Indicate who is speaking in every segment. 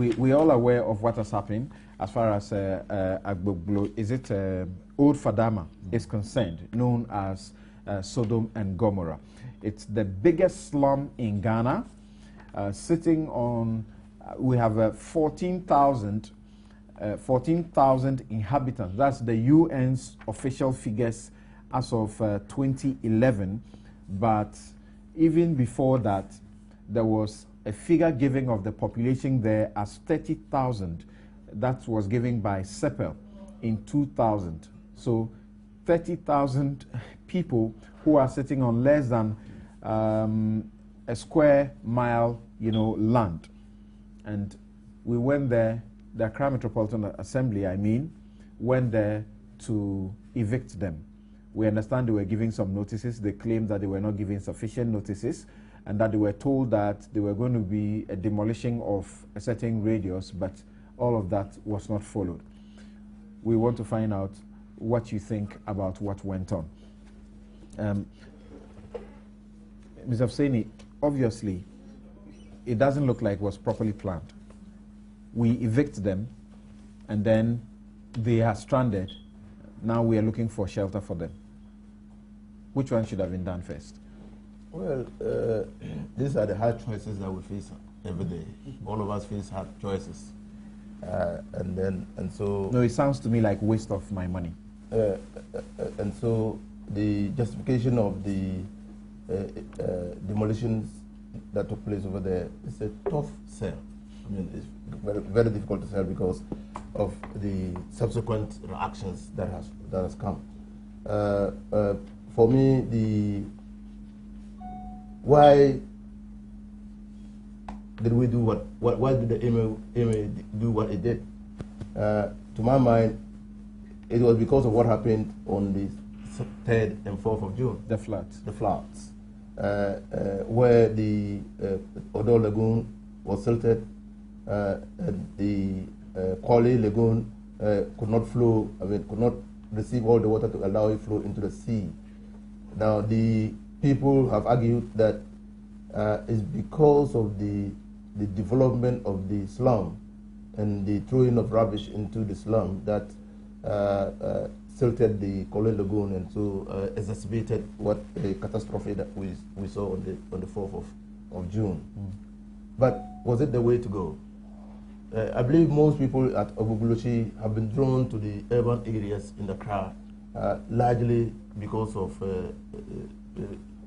Speaker 1: we're all aware of what has happened as far as Old Fadama is concerned, known as Sodom and Gomorrah. It's the biggest slum in Ghana, sitting on, we have 14,000 inhabitants. That's the UN's official figures as of 2011. But even before that, there was a figure given of the population there as 30,000. That was given by CEPEL in 2000. So 30,000 people who are sitting on less than a square mile, land. And we went there, the Accra Metropolitan Assembly, went there to evict them. We understand they were giving some notices. They claimed that they were not giving sufficient notices and that they were told that there were going to be a demolition of a certain radius, but all of that was not followed. We want to find out what you think about what went on. Ms. Afseni, obviously, it doesn't look like it was properly planned. We evict them, and then they are stranded. Now we are looking for shelter for them. Which one should have been done first?
Speaker 2: Well, these are the hard choices that we face every day. All of us face hard choices.
Speaker 1: No, it sounds to me like waste of my money.
Speaker 2: And so the justification of the demolitions that took place over there is a tough sell. I mean, it's very, very difficult to sell because of the subsequent reactions that has come. For me, why did we do why did the MA do what it did? To my mind, it was because of what happened on the 3rd and 4th of June.
Speaker 1: The floods.
Speaker 2: The floods, where the Odo Lagoon was silted, and the Kwale Lagoon could not flow, could not receive all the water to allow it flow into the sea. Now, the people have argued that it's because of the development of the slum and the throwing of rubbish into the slum that silted the Kwale Lagoon and so exacerbated what a catastrophe that we saw on the 4th of June. But was it the way to go? I believe most people at Ogbugbulochi have been drawn to the urban areas in Accra largely because of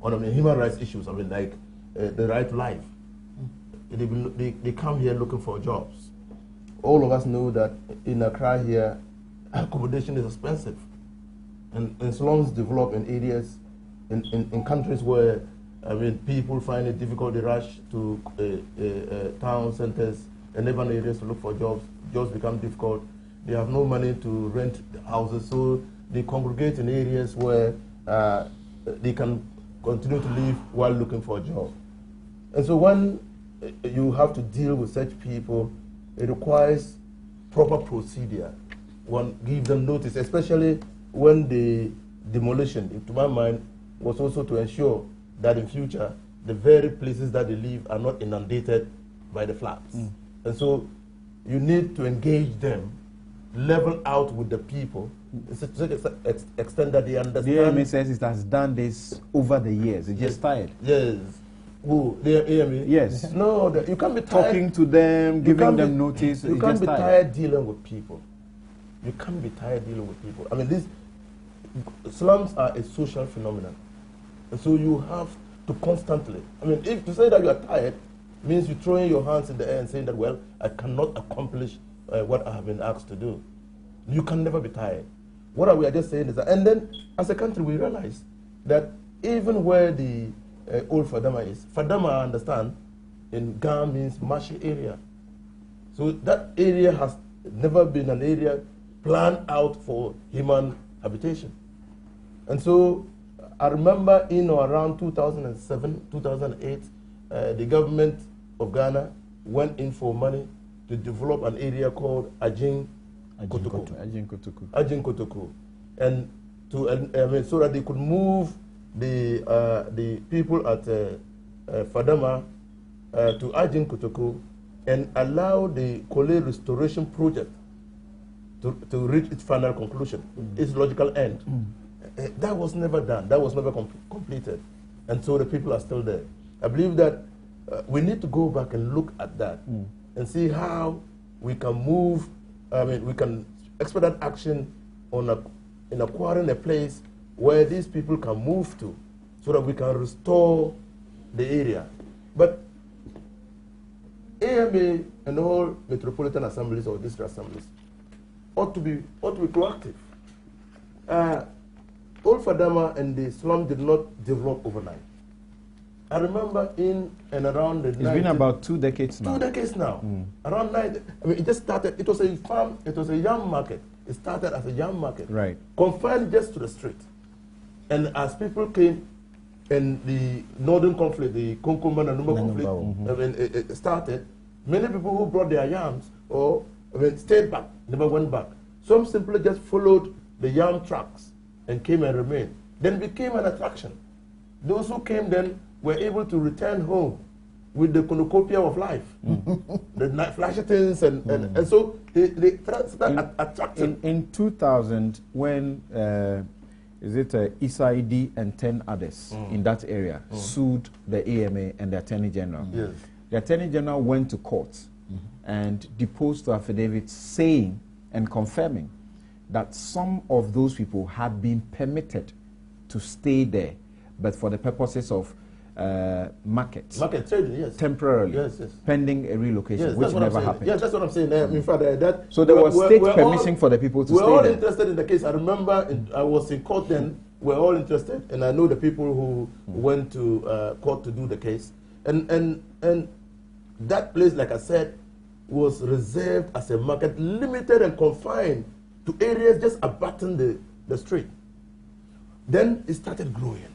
Speaker 2: human rights issues. Like the right to life. They come here looking for jobs. All of us know that in Accra here, accommodation is expensive. And slums develop in areas, in countries where people find it difficult to rush to town centers and urban areas to look for jobs. Jobs become difficult. They have no money to rent houses, so they congregate in areas where they can continue to live while looking for a job. And so when you have to deal with such people, it requires proper procedure. One, give them notice, especially when the demolition, to my mind, was also to ensure that in future, the very places that they live are not inundated by the floods. And so you need to engage them, level out with the people, to such extent that they understand.
Speaker 1: The AMA says it has done this over the years. It's just tired.
Speaker 2: Yes. Who? The AMA?
Speaker 1: Yes.
Speaker 2: No, you can't be tired.
Speaker 1: Talking to them, giving them notice.
Speaker 2: You can't be tired dealing with people. You can't be tired dealing with people. These slums are a social phenomenon. And so you have to constantly, if to say that you are tired means you're throwing your hands in the air and saying that, well, I cannot accomplish what I have been asked to do. You can never be tired. What we are just saying is that, and then as a country we realize that even where the old Fadama is, Fadama, I understand, in Ghana means marshy area. So that area has never been an area planned out for human habitation. And so I remember in or around 2007, 2008, the government of Ghana went in for money to develop an area called Ajin Kotoku. And so that they could move the people at Fadama to Ajin Kotoku and allow the Kole restoration project to reach its final conclusion, its logical end. That was never done. That was never completed. And so the people are still there. I believe that we need to go back and look at that and see how we can move, we can expedite action in acquiring a place where these people can move to so that we can restore the area. But AMA and all metropolitan assemblies or district assemblies ought to be proactive. Old Fadama and the slum did not develop overnight. I remember in and around the
Speaker 1: It's been about 2 decades now.
Speaker 2: 2 decades now. Around 90, it just started, it was a farm, it was a yam market. It started as a yam market.
Speaker 1: Right.
Speaker 2: Confined just to the street. And as people came, and the northern conflict, the Konkoman and Numa conflict, it started, many people who brought their yams or stayed back, never went back. Some simply just followed the yam tracks and came and remained. Then became an attraction. Those who came then were able to return home with the cornucopia of life, the flashy things, and so they started attracting.
Speaker 1: In 2000, when Isaidi and 10 others in that area sued the AMA and the Attorney General.
Speaker 2: Yes.
Speaker 1: The Attorney General went to court and deposed to affidavits saying and confirming that some of those people had been permitted to stay there, but for the purposes of market
Speaker 2: trading, yes.
Speaker 1: Temporarily, pending a relocation, which never happened.
Speaker 2: Yes, that's what I'm saying. In fact,
Speaker 1: so there was state permission for the people to stay there.
Speaker 2: We're all interested in the case. I remember I was in court then. We're all interested, and I know the people who went to court to do the case. And that place, like I said, was reserved as a market, limited and confined to areas just abutting the street. Then it started growing.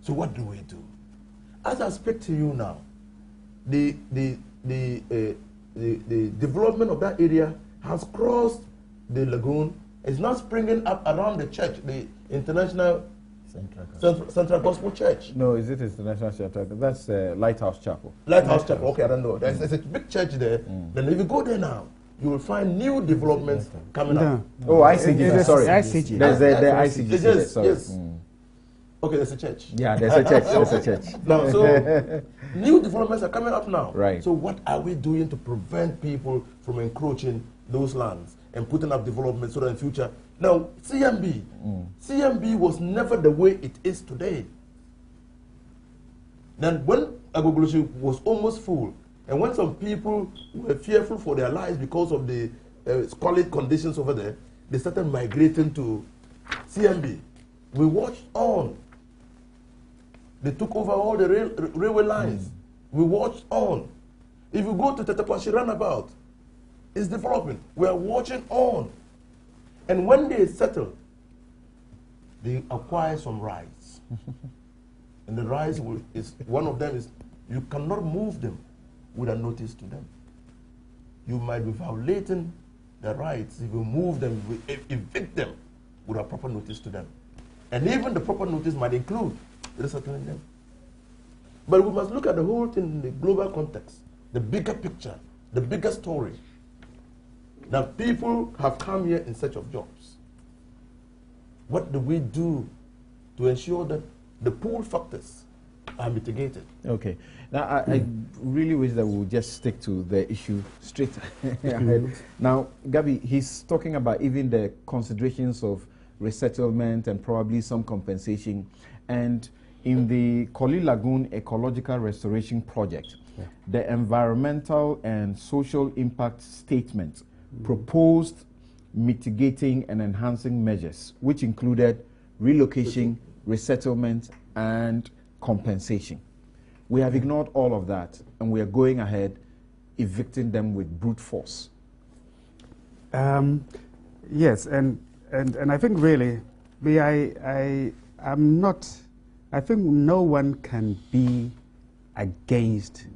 Speaker 2: So what do we do? As I speak to you now, the development of that area has crossed the lagoon. It's now springing up around the church, the International Central Gospel Church.
Speaker 1: No, is it International Central? That's Lighthouse Chapel.
Speaker 2: Lighthouse Chapel, okay, I don't know. There's a big church there. Then if you go there now, you will find new developments coming up.
Speaker 1: Oh, ICG, sorry.
Speaker 3: ICG.
Speaker 1: There's the ICG.
Speaker 2: Yes, yes. Okay, there's a church.
Speaker 1: Yeah, there's a church. There's a church.
Speaker 2: Now, so new developments are coming up now.
Speaker 1: Right.
Speaker 2: So what are we doing to prevent people from encroaching those lands and putting up development so that in future? Now, CMB was never the way it is today. Then when Agogoloshi was almost full, and when some people were fearful for their lives because of the squalid conditions over there, they started migrating to CMB. We watched on. They took over all the railway lines. We watched on. If you go to Tetepashi Runabout, it's developing. We are watching on. And when they settle, they acquire some rights. And the rights is one of them is you cannot move them without notice to them. You might be violating the rights if you move them, evict them without proper notice to them. And even the proper notice might include resettling them. But we must look at the whole thing in the global context, the bigger picture, the bigger story. Now, people have come here in search of jobs. What do we do to ensure that the pull factors are mitigated?
Speaker 1: Okay. Now, I really wish that we would just stick to the issue straight ahead. Now, Gabi, he's talking about even the considerations of resettlement and probably some compensation. And in the Koli Lagoon Ecological Restoration Project, the environmental and social impact statement proposed mitigating and enhancing measures, which included relocation, resettlement, and compensation. We have ignored all of that, and we are going ahead evicting them with brute force.
Speaker 3: Yes, and I think really, I think no one can be against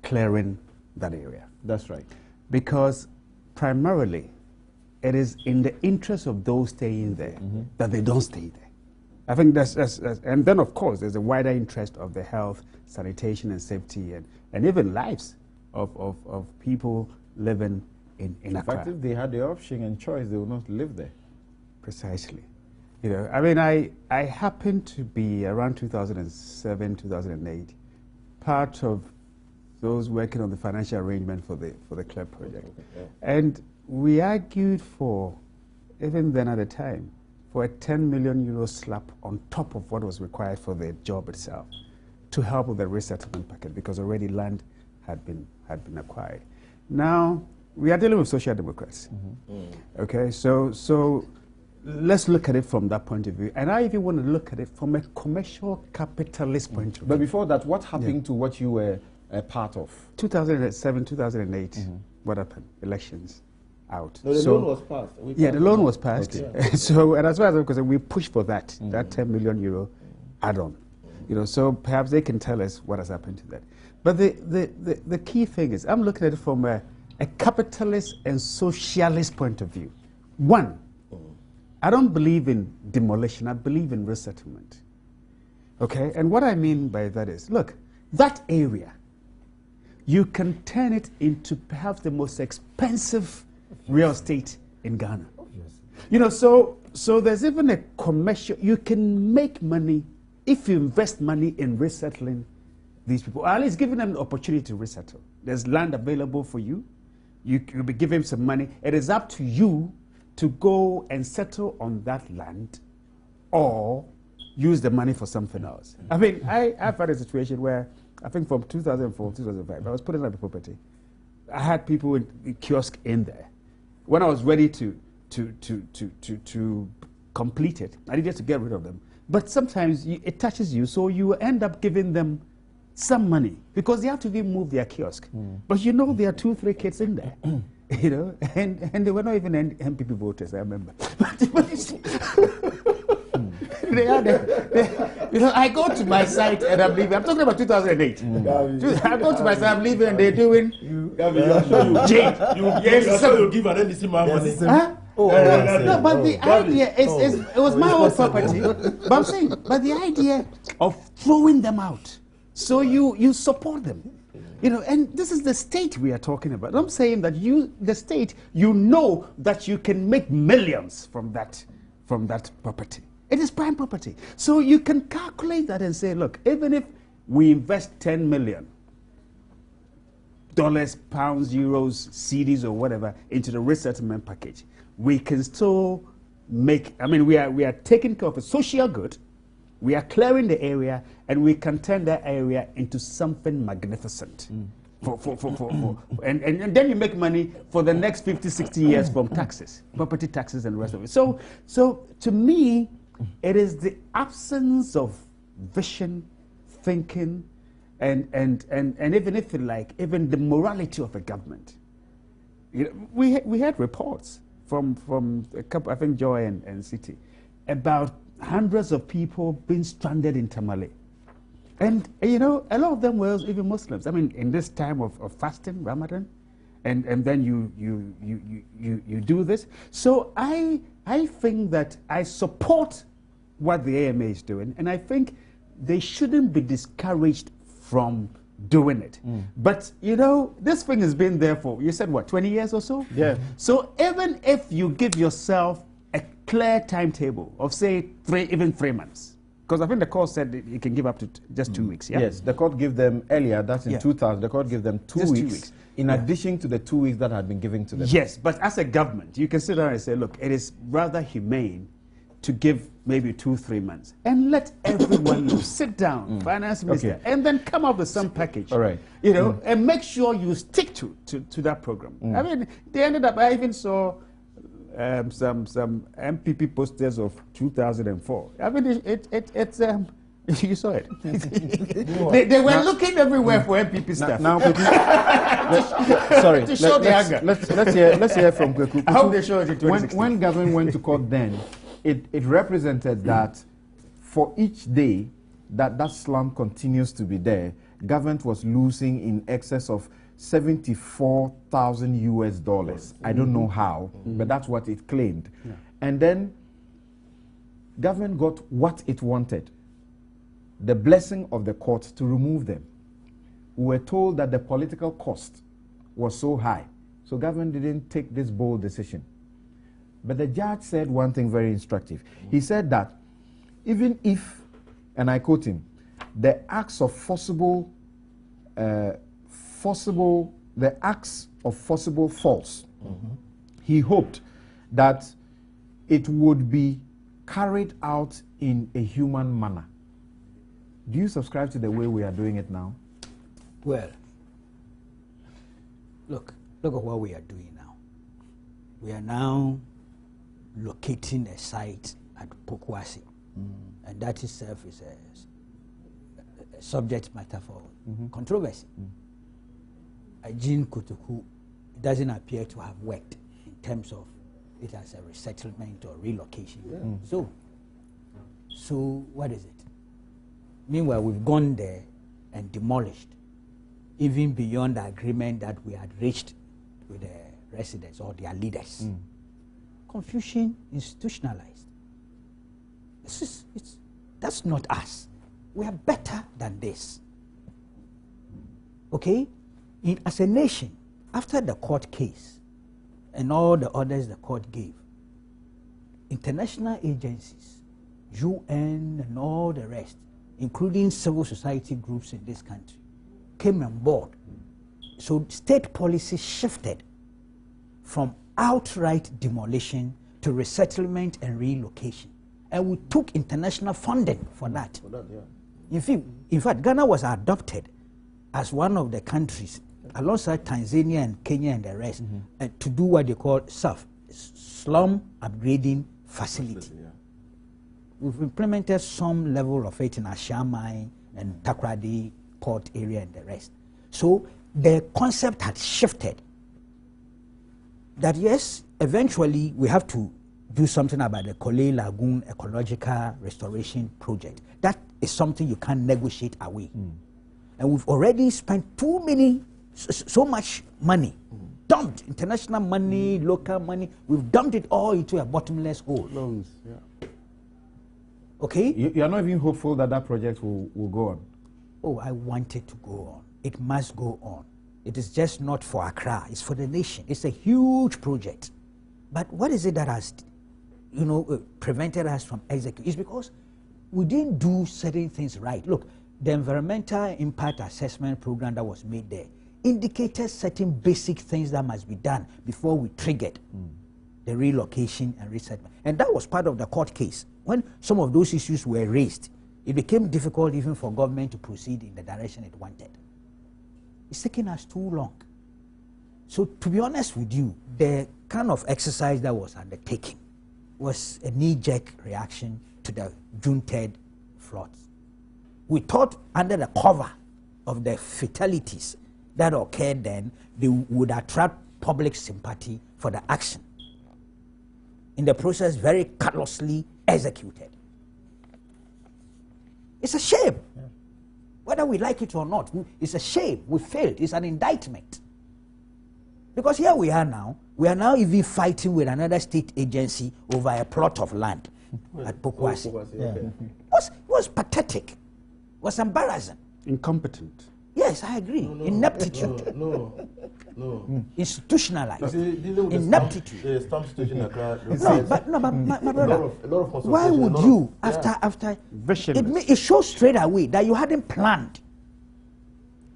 Speaker 3: clearing that area.
Speaker 1: That's right.
Speaker 3: Because primarily, it is in the interest of those staying there that they don't stay there. I think that's and then of course there's a wider interest of the health, sanitation and safety and even lives of people living in Accra.
Speaker 1: In fact, if they had the option and choice, they would not live there.
Speaker 3: Precisely. You know, I mean, I happened to be around 2007, 2008, part of those working on the financial arrangement for the club project.
Speaker 2: Yeah.
Speaker 3: And we argued for, even then at the time, for a 10 million euro slap on top of what was required for the job itself to help with the resettlement package, because already land had been acquired. Now, we are dealing with social democrats. Okay, so let's look at it from that point of view. And I even want to look at it from a commercial capitalist point of view.
Speaker 1: But before that, what happened to what you were a part of?
Speaker 3: 2007, 2008, what happened? Elections out.
Speaker 2: No, the loan was passed.
Speaker 3: The loan was passed.
Speaker 2: Okay.
Speaker 3: So, and as far as I'm concerned, we pushed for that 10 million euro add-on. You know, so perhaps they can tell us what has happened to that. But the key thing is, I'm looking at it from a capitalist and socialist point of view. One, I don't believe in demolition, I believe in resettlement. Okay, and what I mean by that is, look, that area, you can turn it into perhaps the most expensive real estate in Ghana. You know, so there's even a commercial, you can make money if you invest money in resettling these people, or at least giving them the opportunity to resettle. There's land available for you. You'll be giving some money. It is up to you to go and settle on that land or use the money for something else. I mean, I've had a situation where I think from 2004, 2005, I was putting up a property. I had people in the kiosk in there. When I was ready to complete it, I needed to get rid of them. But sometimes it touches you, so you end up giving them some money because they have to even move their kiosk. But you know there are 2-3 kids in there, you know, and they were not even MPP voters, I remember. They are there. You know, I go to my site and I'm leaving. I'm talking about 2008. I go to my site, I'm leaving, and they're doing.
Speaker 2: Jade. You give an NDC man money.
Speaker 3: Huh? No, but the idea is it was my own property. But I'm saying, but the idea of throwing them out, so you support them, you know, and this is the state we are talking about. I'm saying that the state, you know that you can make millions from that property. It is prime property, so you can calculate that and say, look, even if we invest $10 million, pounds, euros, cedis, or whatever into the resettlement package, we can still make, I mean, we are taking care of a social good, we are clearing the area, and we can turn that area into something magnificent. And then you make money for the next 50, 60 years from taxes, property taxes and the rest of it. So to me, it is the absence of vision, thinking, and even if you like, even the morality of a government. You know, we had reports from a couple, I think Joy and City, about hundreds of people being stranded in Tamale. And you know, a lot of them were even Muslims. I mean, in this time of fasting, Ramadan, and then you do this. So I think that I support what the AMA is doing, and I think they shouldn't be discouraged from doing it. But you know, this thing has been there for, you said what, 20 years or so?
Speaker 1: Yeah.
Speaker 3: So even if you give yourself a clear timetable of say 3 months, because I think the court said you can give up to just 2 weeks, yeah?
Speaker 1: Yes, the court gave them earlier, that's in 2000, the court gave them two weeks in addition to the 2 weeks that had been given to them.
Speaker 3: Yes, but as a government, you can sit down and say, look, it is rather humane to give maybe 2-3 months and let everyone know, sit down, finance minister, and then come up with some package.
Speaker 1: All right.
Speaker 3: You know, and make sure you stick to that program. I mean, they ended up, I even saw some MPP posters of 2004. I mean, it's you saw it. they were looking everywhere for MPP stuff.
Speaker 1: Now, sorry,
Speaker 3: to show the anger.
Speaker 1: Let's hear from Kweku.
Speaker 3: I hope they show it in 2016.
Speaker 1: When government went to court then, it represented that for each day that slum continues to be there, government was losing in excess of $74,000. I don't know how, but that's what it claimed. Yeah. And then government got what it wanted, the blessing of the court to remove them. we were told that the political cost was so high, so government didn't take this bold decision. But the judge said one thing very instructive. He said that even if, and I quote him, the acts of forcible falls, he hoped that it would be carried out in a human manner. Do you subscribe to the way we are doing it now?
Speaker 4: Well, look at what we are doing now. We are now locating a site at Pokwasi, and that itself is a subject matter for controversy. Ajin Kotoku doesn't appear to have worked in terms of it as a resettlement or relocation. So what is it? Meanwhile, we've gone there and demolished, even beyond the agreement that we had reached with the residents or their leaders. Confusion institutionalized. That's not us. We are better than this. Okay? As a nation, after the court case and all the orders the court gave, international agencies, UN and all the rest, including civil society groups in this country, came on board. So state policy shifted from outright demolition to resettlement and relocation. And we took international funding for that. In fact, Ghana was adopted as one of the countries, alongside Tanzania and Kenya and the rest, to do what they call SAF, slum upgrading facility. We've implemented some level of it in Ashamai and Takoradi port area and the rest. So the concept had shifted. That yes, eventually we have to do something about the Kole Lagoon ecological restoration project. That is something you can't negotiate away. And we've already spent so much money, dumped international money, local money. We've dumped it all into a bottomless hole.
Speaker 1: Loans,
Speaker 4: Okay?
Speaker 1: You are not even hopeful that that project will go on?
Speaker 4: Oh, I want it to go on. It must go on. It is just not for Accra. It's for the nation. It's a huge project. But what is it that has, prevented us from executing? It's because we didn't do certain things right. Look, the environmental impact assessment program that was made there indicated certain basic things that must be done before we triggered the relocation and resettlement. And that was part of the court case. When some of those issues were raised, it became difficult even for government to proceed in the direction it wanted. It's taken us too long. So to be honest with you, the kind of exercise that was undertaken was a knee-jerk reaction to the June 3rd floods. We thought under the cover of the fatalities that occurred then, they would attract public sympathy for the action. In the process, very callously executed. It's a shame. Whether we like it or not, it's a shame. We failed. It's an indictment. Because here we are now even fighting with another state agency over a plot of land at Pokwasi. It was pathetic. It was embarrassing.
Speaker 3: Incompetent.
Speaker 4: Yes, I agree. Ineptitude.
Speaker 2: No.
Speaker 4: Institutionalized.
Speaker 2: Ineptitude.
Speaker 4: But my brother, why would you, after it shows straight away that you hadn't planned.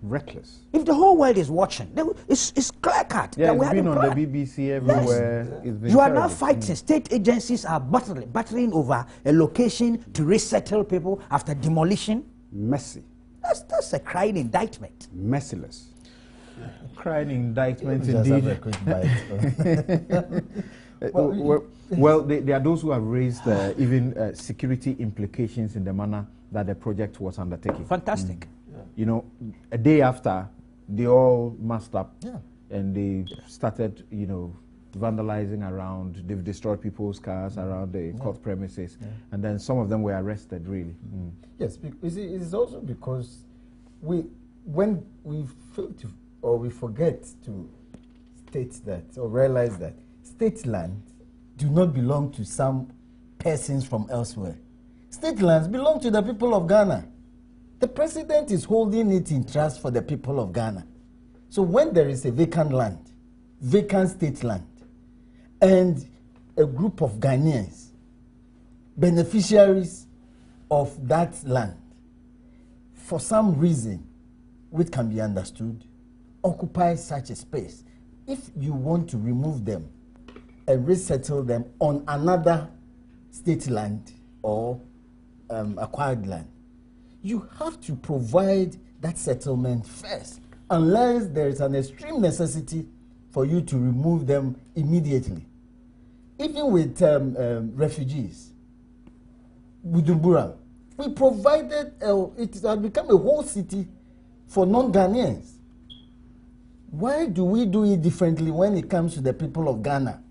Speaker 3: Reckless.
Speaker 4: If the whole world is watching, it's clear cut.
Speaker 1: Yeah,
Speaker 4: that we
Speaker 1: it's been on
Speaker 4: planned.
Speaker 1: the BBC everywhere.
Speaker 4: Yes.
Speaker 1: It's been
Speaker 4: You are
Speaker 1: terrible.
Speaker 4: now fighting. State agencies are battling over a location to resettle people after demolition.
Speaker 3: Messy.
Speaker 4: That's a crying indictment.
Speaker 3: Merciless.
Speaker 1: Crying indictment
Speaker 5: Just have a
Speaker 1: indeed.
Speaker 5: quick bite.
Speaker 1: Well, there are those who have raised even security implications in the manner that the project was undertaken.
Speaker 4: Fantastic.
Speaker 1: A day after, they all masked up
Speaker 5: Yeah.
Speaker 1: and they started, vandalizing around. They've destroyed people's cars around the court premises, and then some of them were arrested, really.
Speaker 5: Yes, you see, it is also because when we fail to, or we forget to state that, or realize that state lands do not belong to some persons from elsewhere. State lands belong to the people of Ghana. The president is holding it in trust for the people of Ghana. So when there is a vacant land, vacant state land, and a group of Ghanaians, beneficiaries of that land, for some reason, which can be understood, occupy such a space, if you want to remove them and resettle them on another state land or acquired land, you have to provide that settlement first, unless there is an extreme necessity for you to remove them immediately. Even with refugees, with Bujumbura, we provided, it has become a whole city for non-Ghanaians. Why do we do it differently when it comes to the people of Ghana?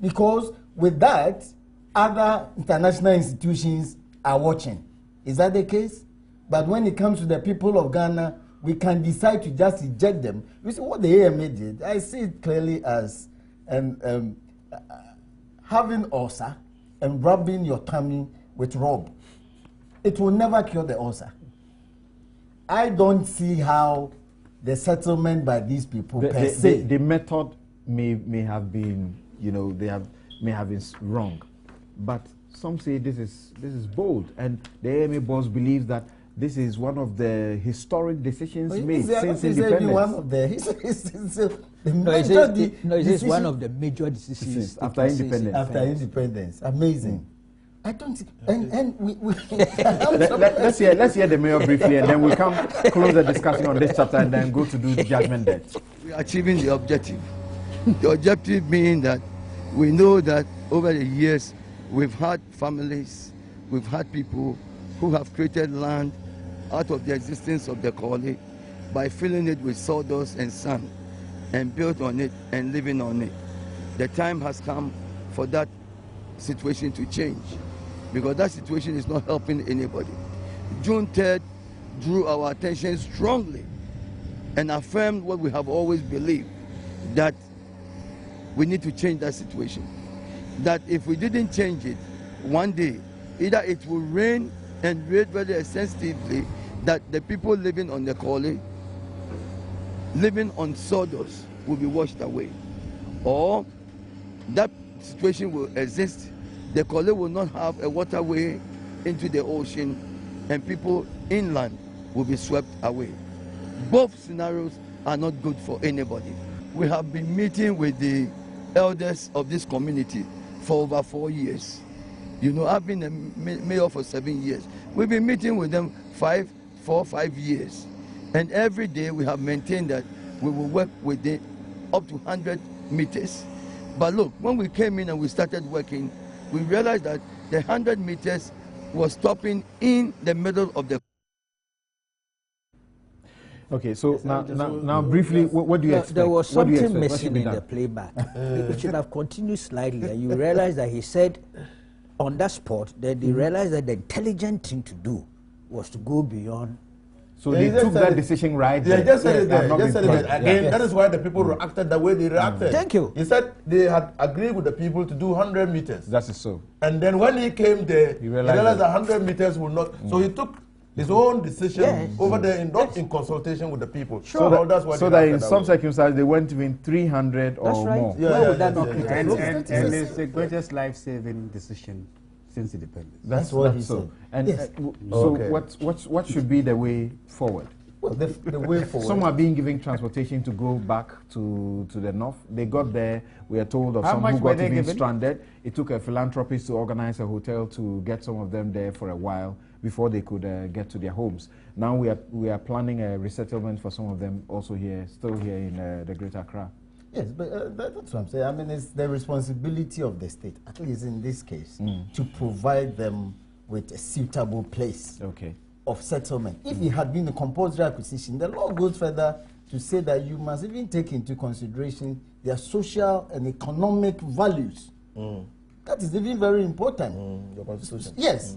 Speaker 5: Because with that, other international institutions are watching. Is that the case? But when it comes to the people of Ghana, we can decide to just eject them. You see what the AMA did? I see it clearly as having ulcer and rubbing your tummy with rub. It will never cure the ulcer. I don't see how the settlement by these people per se.
Speaker 1: The method may have been, may have been wrong, but some say this is bold, and the AMA boss believes that this is one of the historic decisions made since independence.
Speaker 5: One of the
Speaker 4: it is one of the major decisions
Speaker 1: after independence.
Speaker 5: After independence, amazing. I don't. And we
Speaker 1: let's hear the mayor briefly, and then we'll come close the discussion on this chapter, and then go to do the judgment debt.
Speaker 6: We are achieving the objective. The objective being that we know that over the years we've had families, we've had people who have created land out of the existence of the Kole by filling it with sawdust and sand and built on it and living on it. The time has come for that situation to change, because that situation is not helping anybody. June 3rd drew our attention strongly and affirmed what we have always believed, that we need to change that situation. That if we didn't change it, one day, either it will rain and rain very extensively, that the people living on the Kole, living on sawdust, will be washed away. Or that situation will exist, the Kole will not have a waterway into the ocean, and people inland will be swept away. Both scenarios are not good for anybody. We have been meeting with the elders of this community for over 4 years. I've been a mayor for 7 years. We've been meeting with them 4 or 5 years. And every day we have maintained that we will work with them up to 100 meters. But look, when we came in and we started working, we realized that the 100 meters was stopping in the middle of the...
Speaker 1: Okay, so now briefly, what do you expect?
Speaker 4: There was something missing in the playback. We should have continued slightly, and you realize that he said on that spot that they realized that the intelligent thing to do was to go beyond.
Speaker 1: So they took that decision right.
Speaker 2: They just said it there.
Speaker 1: Just
Speaker 2: said it again. That is why the people reacted the way they reacted.
Speaker 4: Thank you.
Speaker 2: He said they had agreed with the people to do 100 meters.
Speaker 1: That is so.
Speaker 2: And then when he came there, he realized that 100 meters would not. So he took his own decision over there, not in consultation with the people.
Speaker 1: Sure. So that in some circumstances they went between 300 or more.
Speaker 4: Why would that not be?
Speaker 3: And it's the greatest life-saving decision since independence.
Speaker 5: That's what he said.
Speaker 1: And what should be the way forward?
Speaker 5: Well, the way forward.
Speaker 1: Some are being given transportation to go back to the north. They got there. We are told of some who got even stranded. It took a philanthropist to organize a hotel to get some of them there for a while before they could get to their homes. Now we are planning a resettlement for some of them also here, still here in the Greater Accra.
Speaker 5: Yes, but that's what I'm saying. I mean, it's the responsibility of the state, at least in this case, to provide them with a suitable place of settlement. If it had been a compulsory acquisition, the law goes further to say that you must even take into consideration their social and economic values. That is even very important.
Speaker 2: The Constitution.
Speaker 5: Yes.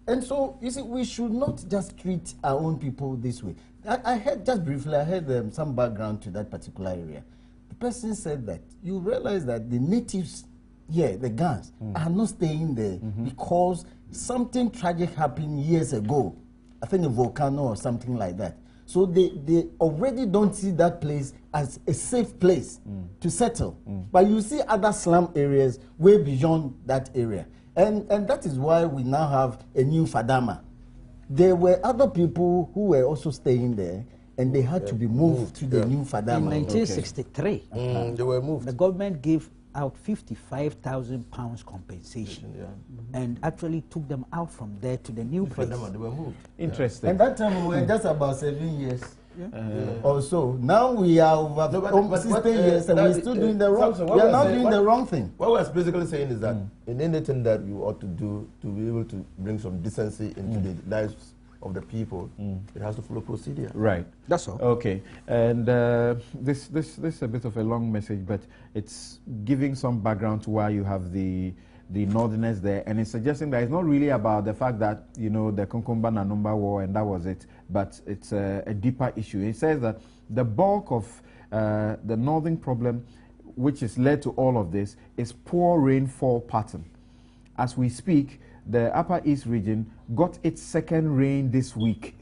Speaker 5: And so, you see, we should not just treat our own people this way. I heard, just briefly, I heard some background to that particular area. The person said that you realize that the natives here, the Gans, are not staying there because something tragic happened years ago I think a volcano or something like that. So they already don't see that place as a safe place to settle. But you see other slum areas way beyond that area. And that is why we now have a new Fadama. There were other people who were also staying there, and they had to be moved to the new Fadama.
Speaker 4: In 1963,
Speaker 2: They were moved.
Speaker 4: the government gave out £55,000 compensation, and actually took them out from there to the new place.
Speaker 2: They were moved.
Speaker 1: Interesting.
Speaker 5: And that time we were just about 7 years or so. Now we are over 16 years and we're still doing the wrong thing. We are not doing the wrong thing.
Speaker 2: What we're basically saying is that in anything that you ought to do to be able to bring some decency into the lives of the people, it has to follow procedure.
Speaker 1: Right.
Speaker 4: That's all.
Speaker 1: Okay. And this is a bit of a long message, but it's giving some background to why you have the northerners there, and it's suggesting that it's not really about the fact that, you know, the Konkomba Nanumba war and that was it, but it's a deeper issue. It says that the bulk of the northern problem, which has led to all of this, is poor rainfall pattern. As we speak, the Upper East region got its second rain this week.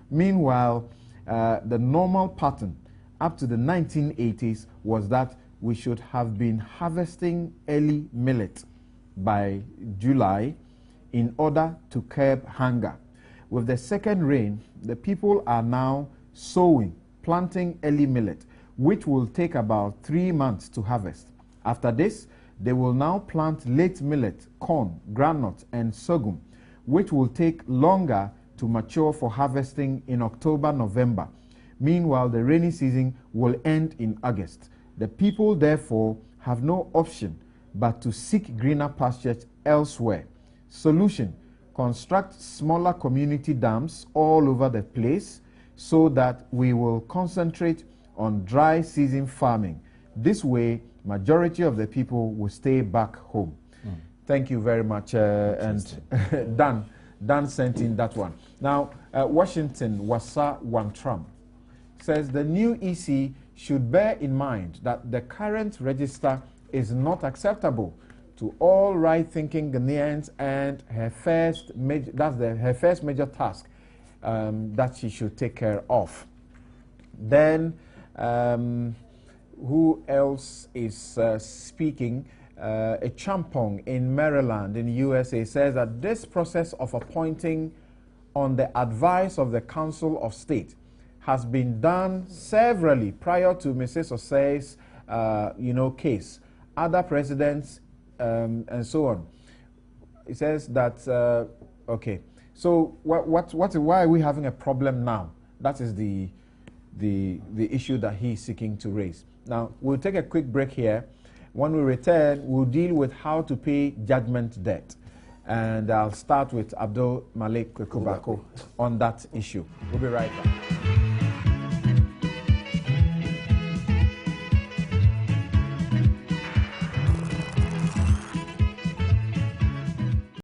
Speaker 1: Meanwhile, the normal pattern up to the 1980s was that we should have been harvesting early millet by July in order to curb hunger. With the second rain, the people are now sowing, planting early millet, which will take about 3 months to harvest. After this, they will now plant late millet, corn, groundnut, and sorghum, which will take longer to mature for harvesting in October, November. Meanwhile, the rainy season will end in August. The people, therefore, have no option but to seek greener pastures elsewhere. Solution: construct smaller community dams all over the place so that we will concentrate on dry season farming. This way, majority of the people will stay back home. Thank you very much. And Dan sent in that one. Now, Washington, Wasa Wantram says the new EC should bear in mind that the current register is not acceptable to all right-thinking Ghanaians, and her first major task that she should take care of. Then, who else is speaking? A Champong in Maryland in the USA says that this process of appointing on the advice of the Council of State has been done severally prior to Mrs. Osei's case. Other presidents and so on. It says that okay. So why are we having a problem now? That is the issue that he's seeking to raise. Now we'll take a quick break here. When we return, we'll deal with how to pay judgment debt, and I'll start with Abdul Malik Kubako on that issue. We'll be right back.